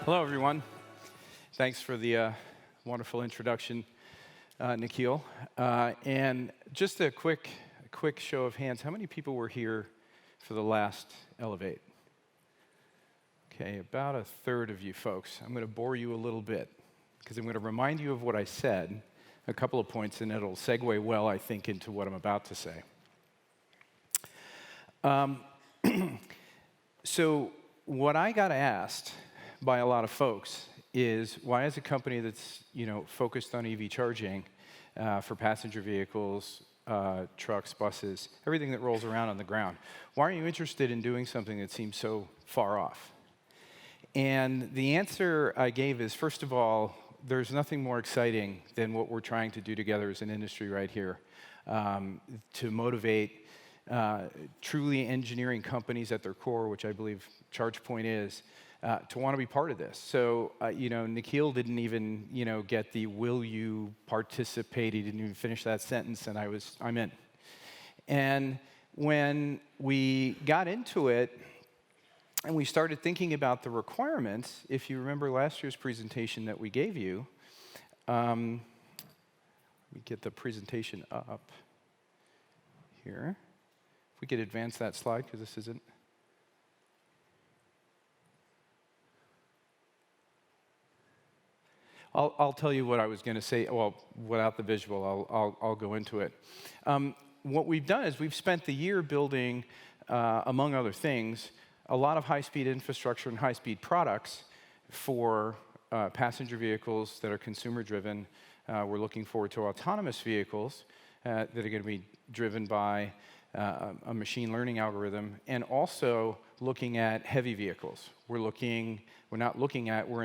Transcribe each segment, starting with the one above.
Hello, everyone. Thanks for the wonderful introduction, Nikhil. And just a quick show of hands. How many people were here for the last Elevate? Okay, about a third of you folks. I'm going to bore you a little bit because I'm going to remind you of what I said, a couple of points, and it'll segue well, I think, into what I'm about to say. So what I got asked by a lot of folks is, why is a company that's focused on EV charging for passenger vehicles, trucks, buses, everything that rolls around on the ground, why are you interested in doing something that seems so far off? And the answer I gave is, first of all, there's nothing more exciting than what we're trying to do together as an industry right here to motivate truly engineering companies at their core, which I believe ChargePoint is, to want to be part of this. So, Nikhil didn't even, get the "will you participate?" He didn't even finish that sentence, and I'm in. And when we got into it, and we started thinking about the requirements, if you remember last year's presentation that we gave you, let me get the presentation up here. If we could advance that slide, because this isn't. I'll tell you what I was going to say. Well, without the visual, I'll go into it. What we've done is we've spent the year building, among other things, a lot of high-speed infrastructure and high-speed products for passenger vehicles that are consumer-driven. We're looking forward to autonomous vehicles that are going to be driven by a machine learning algorithm, and also looking at heavy vehicles. We're in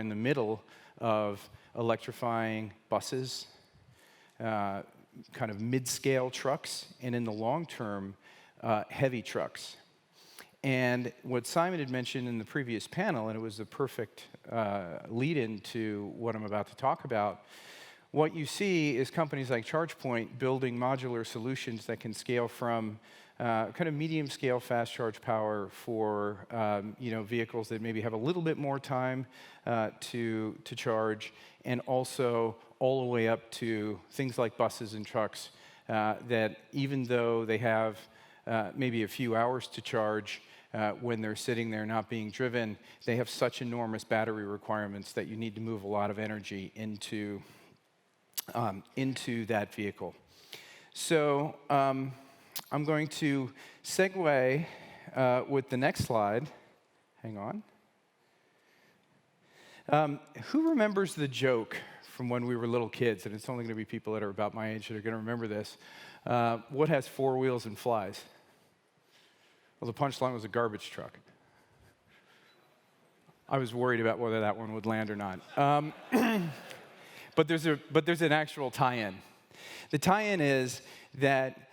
the middle of electrifying buses, kind of mid-scale trucks, and in the long term, heavy trucks. And what Simon had mentioned in the previous panel, and it was the perfect lead-in to what I'm about to talk about, what you see is companies like ChargePoint building modular solutions that can scale from kind of medium-scale fast charge power for vehicles that maybe have a little bit more time to charge, and also all the way up to things like buses and trucks that, even though they have maybe a few hours to charge when they're sitting there not being driven, they have such enormous battery requirements that you need to move a lot of energy into that vehicle. So I'm going to segue with the next slide. Hang on. Who remembers the joke from when we were little kids? And it's only going to be people that are about my age that are going to remember this. What has four wheels and flies? Well, the punchline was a garbage truck. I was worried about whether that one would land or not. But there's an actual tie-in. The tie-in is that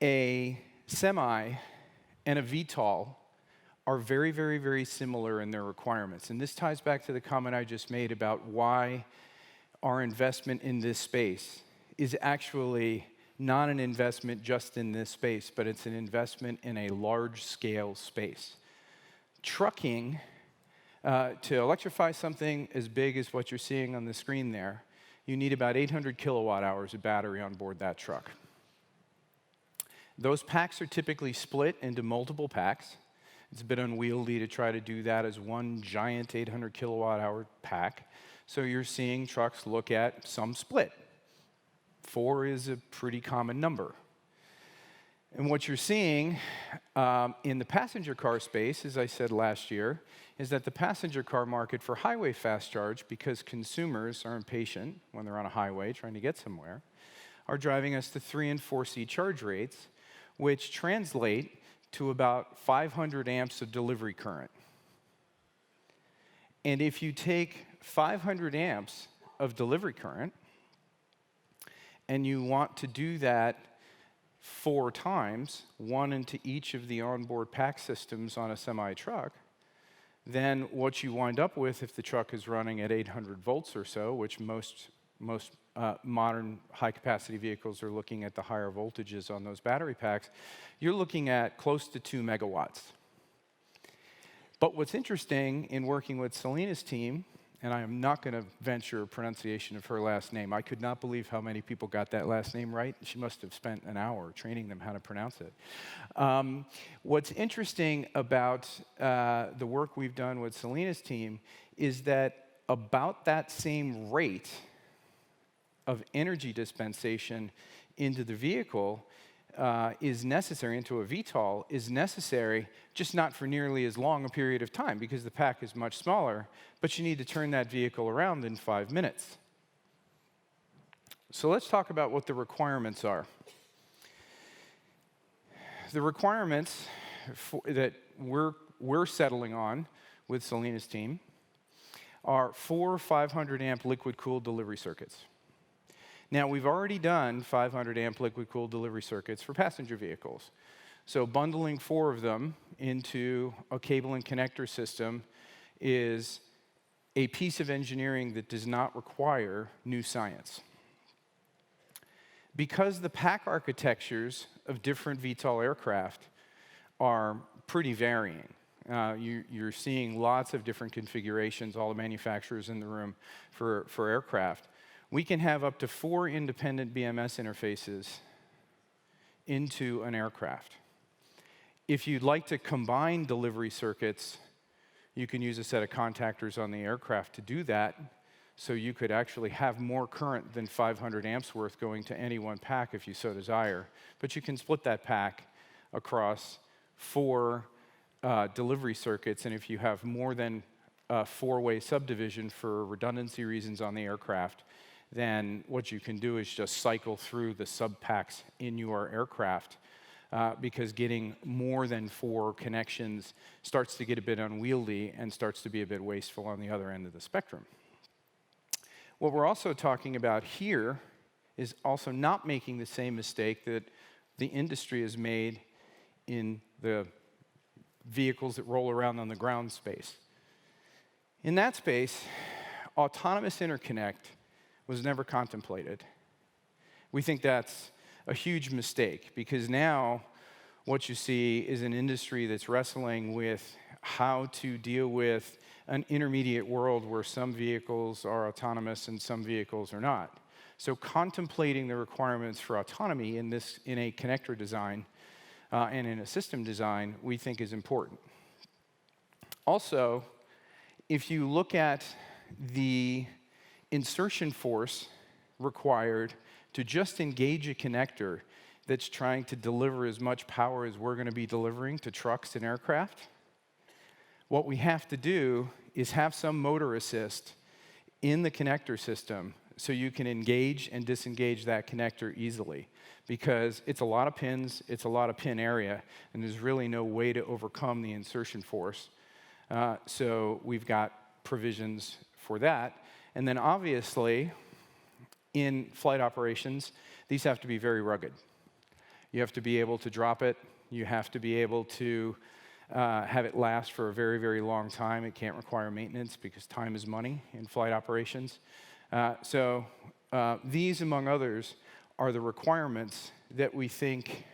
a semi and a VTOL are very, very, very similar in their requirements. And this ties back to the comment I just made about why our investment in this space is actually not an investment just in this space, but it's an investment in a large-scale space. Trucking, to electrify something as big as what you're seeing on the screen there, you need about 800 kilowatt hours of battery on board that truck. Those packs are typically split into multiple packs. It's a bit unwieldy to try to do that as one giant 800 kilowatt hour pack. So you're seeing trucks look at some split. 4 is a pretty common number. And what you're seeing in the passenger car space, as I said last year, is that the passenger car market for highway fast charge, because consumers are impatient when they're on a highway trying to get somewhere, are driving us to 3 and 4C charge rates, which translate to about 500 amps of delivery current. And if you take 500 amps of delivery current, and you want to do that 4 times, one into each of the onboard pack systems on a semi-truck, then what you wind up with, if the truck is running at 800 volts or so, which most modern high-capacity vehicles are looking at the higher voltages on those battery packs, you're looking at close to 2 megawatts. But what's interesting in working with Selena's team and I am not going to venture a pronunciation of her last name. I could not believe how many people got that last name right. She must have spent an hour training them how to pronounce it. What's interesting about the work we've done with Selena's team is that about that same rate of energy dispensation into the vehicle is necessary, into a VTOL, is necessary, just not for nearly as long a period of time because the pack is much smaller, but you need to turn that vehicle around in 5 minutes. So let's talk about what the requirements are. The requirements that we're settling on with Selena's team are 4 500-amp liquid-cooled delivery circuits. Now, we've already done 500-amp liquid-cooled delivery circuits for passenger vehicles. So bundling 4 of them into a cable and connector system is a piece of engineering that does not require new science. Because the pack architectures of different VTOL aircraft are pretty varying, you're seeing lots of different configurations, all the manufacturers in the room for aircraft. We can have up to 4 independent BMS interfaces into an aircraft. If you'd like to combine delivery circuits, you can use a set of contactors on the aircraft to do that, so you could actually have more current than 500 amps worth going to any one pack if you so desire. But you can split that pack across 4 delivery circuits, and if you have more than a 4-way subdivision for redundancy reasons on the aircraft, then what you can do is just cycle through the sub-packs in your aircraft because getting more than 4 connections starts to get a bit unwieldy and starts to be a bit wasteful on the other end of the spectrum. What we're also talking about here is also not making the same mistake that the industry has made in the vehicles that roll around on the ground space. In that space, autonomous interconnect was never contemplated. We think that's a huge mistake because now what you see is an industry that's wrestling with how to deal with an intermediate world where some vehicles are autonomous and some vehicles are not. So contemplating the requirements for autonomy in a connector design and in a system design, we think is important. Also, if you look at the insertion force required to just engage a connector that's trying to deliver as much power as we're going to be delivering to trucks and aircraft, what we have to do is have some motor assist in the connector system so you can engage and disengage that connector easily, because it's a lot of pins, it's a lot of pin area, and there's really no way to overcome the insertion force. So we've got provisions for that. And then obviously, in flight operations, these have to be very rugged. You have to be able to drop it. You have to be able to have it last for a very, very long time. It can't require maintenance because time is money in flight operations. So these, among others, are the requirements that we think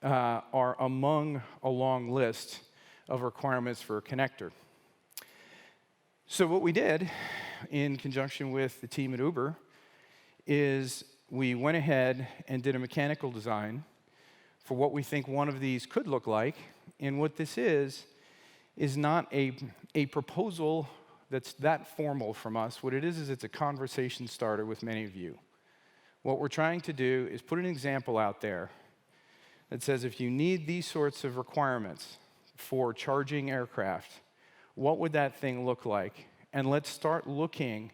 are among a long list of requirements for a connector. So what we did in conjunction with the team at Uber is we went ahead and did a mechanical design for what we think one of these could look like. And what this is not a proposal that's that formal from us. What it is it's a conversation starter with many of you. What we're trying to do is put an example out there that says if you need these sorts of requirements for charging aircraft, what would that thing look like? And let's start looking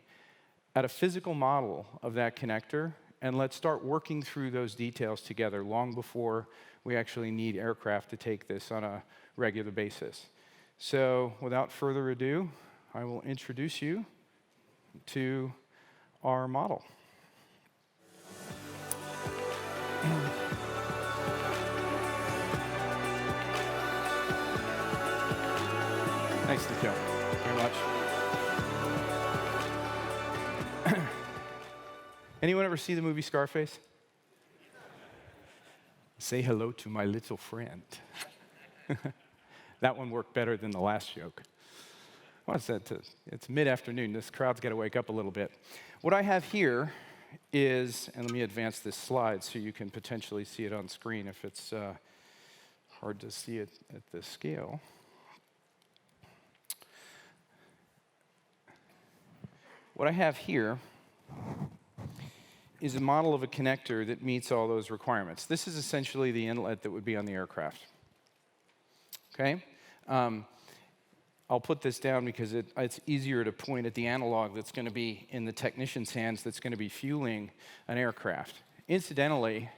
at a physical model of that connector, and let's start working through those details together long before we actually need aircraft to take this on a regular basis. So without further ado, I will introduce you to our model. Thanks, Nikhil, very much. Anyone ever see the movie Scarface? Say hello to my little friend. That one worked better than the last joke. What is that? It's mid-afternoon. This crowd's got to wake up a little bit. What I have here is, and let me advance this slide so you can potentially see it on screen if it's hard to see it at this scale. What I have here is a model of a connector that meets all those requirements. This is essentially the inlet that would be on the aircraft. Okay? I'll put this down because it's easier to point at the analog that's going to be in the technician's hands that's going to be fueling an aircraft. Incidentally,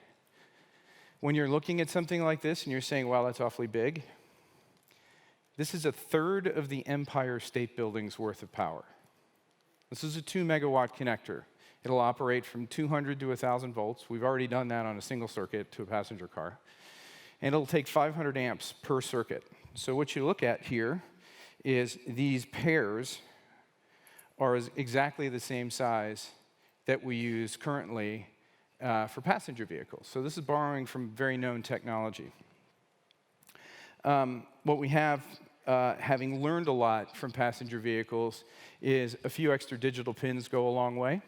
when you're looking at something like this and you're saying, wow, that's awfully big, this is a third of the Empire State Building's worth of power. This is a 2 megawatt connector. It'll operate from 200 to 1,000 volts. We've already done that on a single circuit to a passenger car. And it'll take 500 amps per circuit. So what you look at here is these pairs are exactly the same size that we use currently for passenger vehicles. So this is borrowing from very known technology. What we have, having learned a lot from passenger vehicles, is a few extra digital pins go a long way.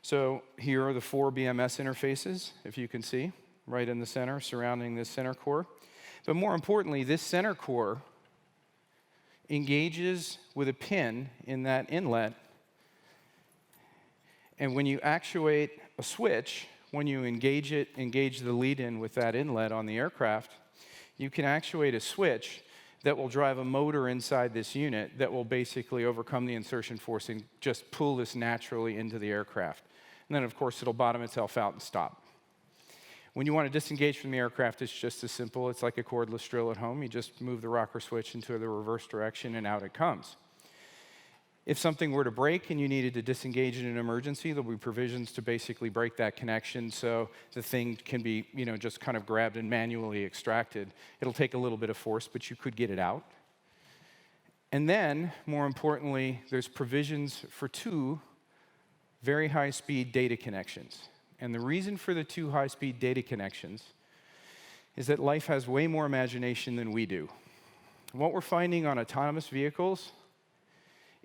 So here are the 4 BMS interfaces, if you can see, right in the center, surrounding this center core. But more importantly, this center core engages with a pin in that inlet. And when you actuate a switch, when you engage the lead-in with that inlet on the aircraft, you can actuate a switch that will drive a motor inside this unit that will basically overcome the insertion force and just pull this naturally into the aircraft. And then, of course, it'll bottom itself out and stop. When you want to disengage from the aircraft, it's just as simple. It's like a cordless drill at home. You just move the rocker switch into the reverse direction, and out it comes. If something were to break and you needed to disengage in an emergency, there'll be provisions to basically break that connection so the thing can be, just kind of grabbed and manually extracted. It'll take a little bit of force, but you could get it out. And then, more importantly, there's provisions for 2 very high-speed data connections. And the reason for the 2 high-speed data connections is that life has way more imagination than we do. What we're finding on autonomous vehicles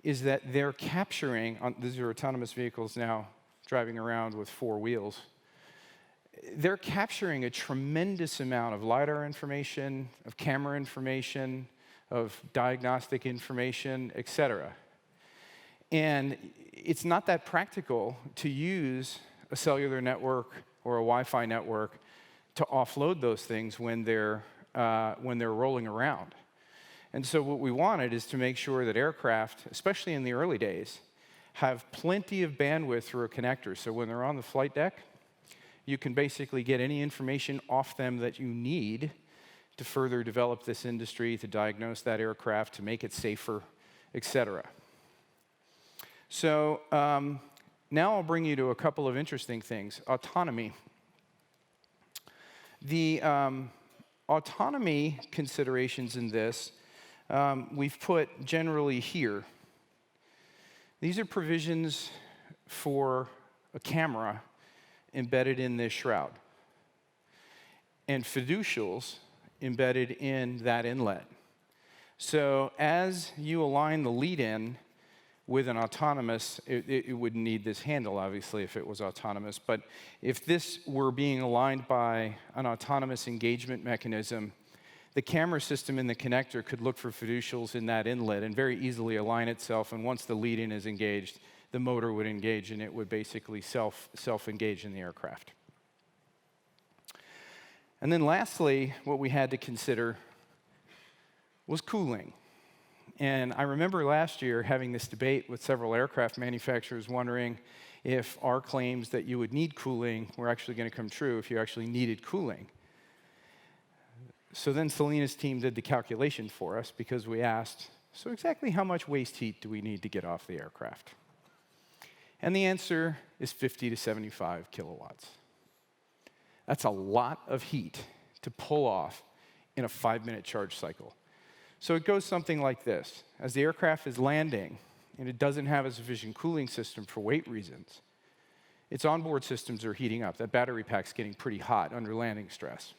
is that they're capturing, these are autonomous vehicles now driving around with 4 wheels, they're capturing a tremendous amount of LiDAR information, of camera information, of diagnostic information, et cetera. And it's not that practical to use a cellular network or a Wi-Fi network to offload those things when they're rolling around. And so what we wanted is to make sure that aircraft, especially in the early days, have plenty of bandwidth through a connector. So when they're on the flight deck, you can basically get any information off them that you need to further develop this industry, to diagnose that aircraft, to make it safer, et cetera. So now I'll bring you to a couple of interesting things. Autonomy. The autonomy considerations in this we've put generally here. These are provisions for a camera embedded in this shroud and fiducials embedded in that inlet. So as you align the lead-in with an autonomous, it wouldn't need this handle, obviously, if it was autonomous. But if this were being aligned by an autonomous engagement mechanism, the camera system in the connector could look for fiducials in that inlet and very easily align itself. And once the lead-in is engaged, the motor would engage, and it would basically self-engage in the aircraft. And then lastly, what we had to consider was cooling. And I remember last year having this debate with several aircraft manufacturers wondering if our claims that you would need cooling were actually going to come true, if you actually needed cooling. So then Selena's team did the calculation for us because we asked, so exactly how much waste heat do we need to get off the aircraft? And the answer is 50 to 75 kilowatts. That's a lot of heat to pull off in a 5-minute charge cycle. So it goes something like this. As the aircraft is landing and it doesn't have a sufficient cooling system for weight reasons, its onboard systems are heating up. That battery pack's getting pretty hot under landing stress.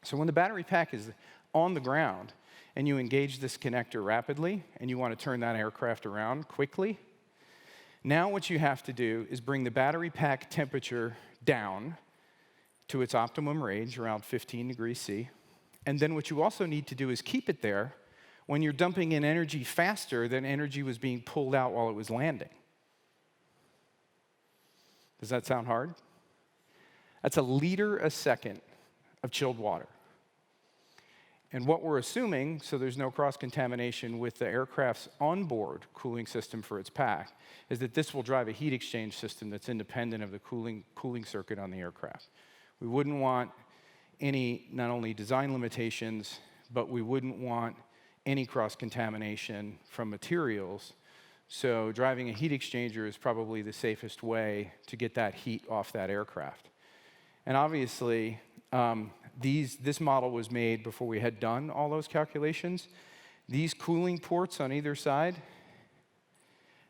So when the battery pack is on the ground and you engage this connector rapidly, and you want to turn that aircraft around quickly, now what you have to do is bring the battery pack temperature down to its optimum range, around 15 degrees C. And then what you also need to do is keep it there when you're dumping in energy faster than energy was being pulled out while it was landing. Does that sound hard? That's a liter a second of chilled water. And what we're assuming, so there's no cross-contamination with the aircraft's onboard cooling system for its pack, is that this will drive a heat exchange system that's independent of the cooling circuit on the aircraft. We wouldn't want any, not only design limitations, but we wouldn't want any cross-contamination from materials. So driving a heat exchanger is probably the safest way to get that heat off that aircraft. And obviously, this model was made before we had done all those calculations. These cooling ports on either side,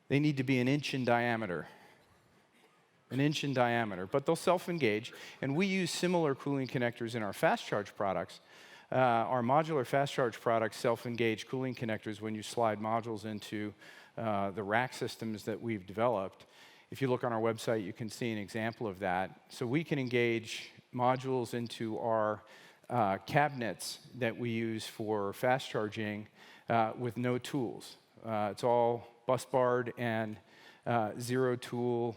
they need to be an inch in diameter. An inch in diameter, but they'll self-engage. And we use similar cooling connectors in our fast charge products. Our modular fast charge products self-engage cooling connectors when you slide modules into the rack systems that we've developed. If you look on our website, you can see an example of that. So we can engage modules into our cabinets that we use for fast charging with no tools. It's all bus barred and zero tool,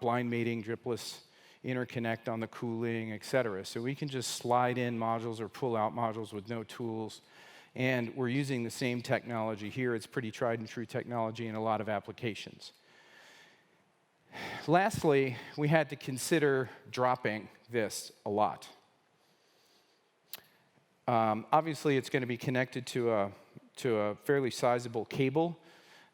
blind mating, dripless interconnect on the cooling, et cetera. So we can just slide in modules or pull out modules with no tools. And we're using the same technology here. It's pretty tried and true technology in a lot of applications. Lastly, we had to consider dropping this a lot. Obviously, it's going to be connected to a fairly sizable cable.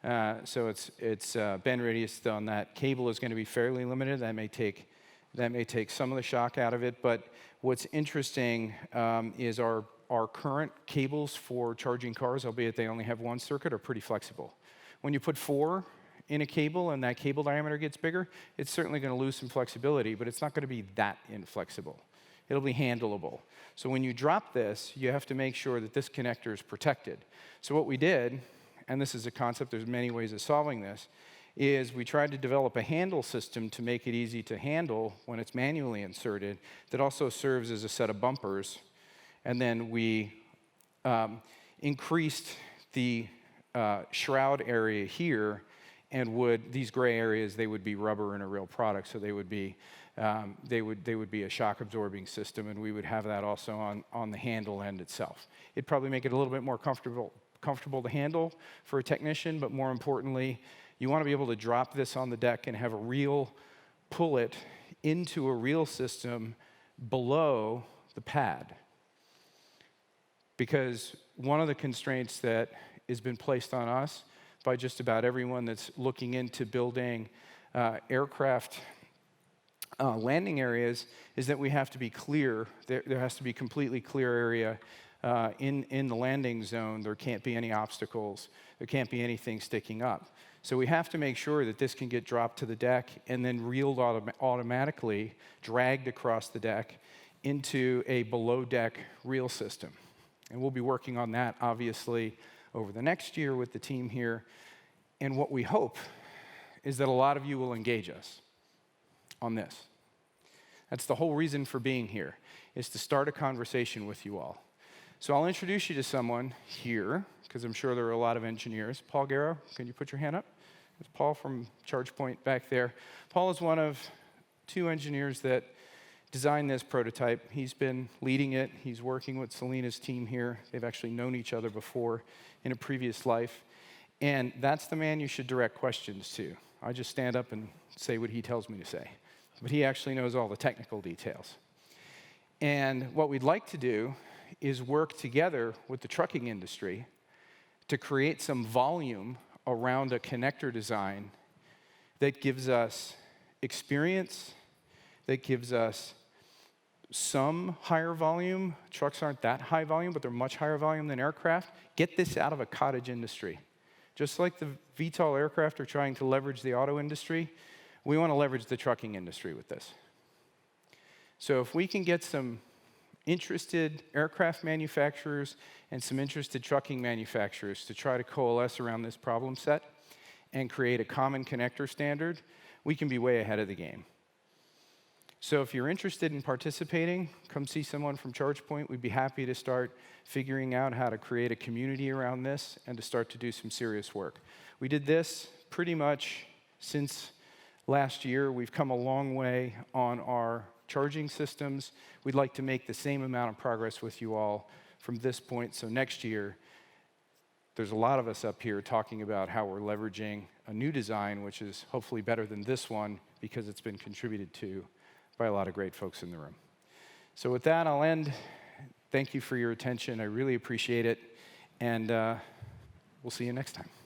So its bend radius on that cable is going to be fairly limited. That may take some of the shock out of it. But what's interesting is our current cables for charging cars, albeit they only have one circuit, are pretty flexible. When you put 4 in a cable and that cable diameter gets bigger, it's certainly going to lose some flexibility, but it's not going to be that inflexible. It'll be handleable. So when you drop this, you have to make sure that this connector is protected. So what we did, and this is a concept, there's many ways of solving this, is we tried to develop a handle system to make it easy to handle when it's manually inserted that also serves as a set of bumpers. And then we increased the shroud area here, and these gray areas, they would be rubber in a real product, so they would be a shock absorbing system, and we would have that also on the handle end itself. It'd probably make it a little bit more comfortable to handle for a technician, but more importantly, you want to be able to drop this on the deck and have a reel pull it into a reel system below the pad. Because one of the constraints that has been placed on us by just about everyone that's looking into building aircraft landing areas is that we have to be clear. There has to be completely clear area in the landing zone. There can't be any obstacles. There can't be anything sticking up. So we have to make sure that this can get dropped to the deck and then reeled automatically, dragged across the deck into a below-deck reel system. And we'll be working on that, obviously, over the next year with the team here. And what we hope is that a lot of you will engage us on this. That's the whole reason for being here, is to start a conversation with you all. So I'll introduce you to someone here, because I'm sure there are a lot of engineers. Paul Garrow, can you put your hand up? There's Paul from ChargePoint back there. Paul is one of 2 engineers that designed this prototype. He's been leading it. He's working with Selena's team here. They've actually known each other before in a previous life. And that's the man you should direct questions to. I just stand up and say what he tells me to say. But he actually knows all the technical details. And what we'd like to do is work together with the trucking industry to create some volume around a connector design that gives us experience, that gives us some higher volume. Trucks aren't that high volume, but they're much higher volume than aircraft. Get this out of a cottage industry. Just like the VTOL aircraft are trying to leverage the auto industry, we want to leverage the trucking industry with this. So if we can get some interested aircraft manufacturers and some interested trucking manufacturers to try to coalesce around this problem set and create a common connector standard, we can be way ahead of the game. So if you're interested in participating, come see someone from ChargePoint. We'd be happy to start figuring out how to create a community around this and to start to do some serious work. We did this pretty much since last year. We've come a long way on our charging systems. We'd like to make the same amount of progress with you all from this point. So next year, there's a lot of us up here talking about how we're leveraging a new design, which is hopefully better than this one because it's been contributed to by a lot of great folks in the room. So with that, I'll end. Thank you for your attention. I really appreciate it. And we'll see you next time.